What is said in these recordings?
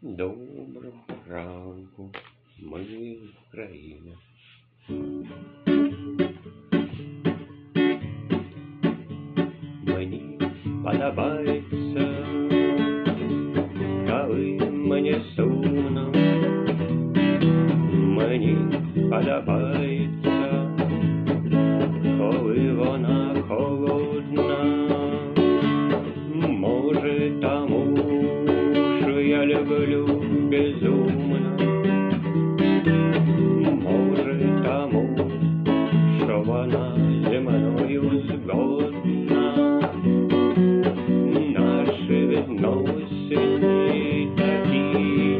Доброго ранку, ми Україна. Мені подобається, коли мені сумно. Мені подобається, коли вона холодна. Може, тому, що я люблю безумно. Може, тому, що вона зі мною згодна. Наші відносини такі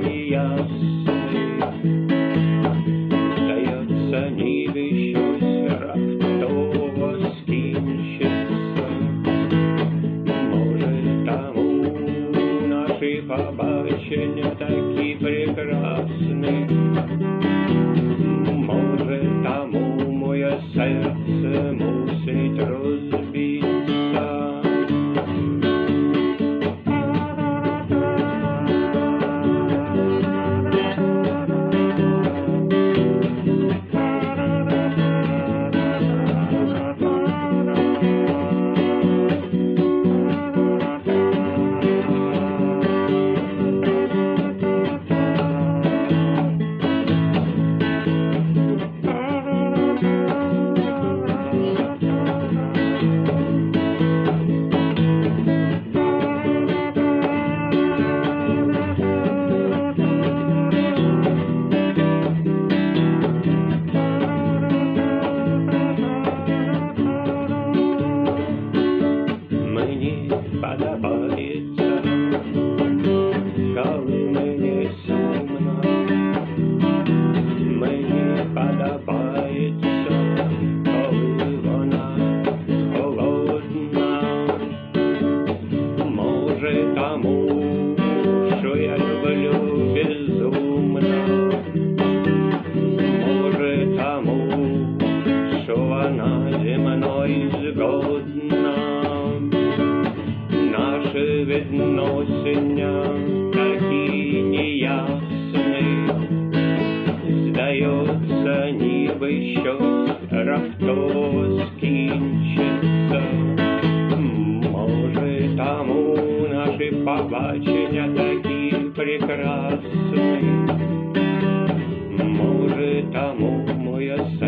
неясні. Здається, ніби щось раптово скінчиться. Може, тому наші побачення такі прекрасні. Може, тому моє серце мусить розбитися. Мені подобається, коли мені сумно. Мені подобається, коли вона холодна. Може, тому, що я люблю безумно. Може, тому, що вона зі мною згодна. Наші відносини такі неясні. Здається, ніби щось раптово скінчиться. Може, тому наші побачення такі прекрасні. Може, тому моє серце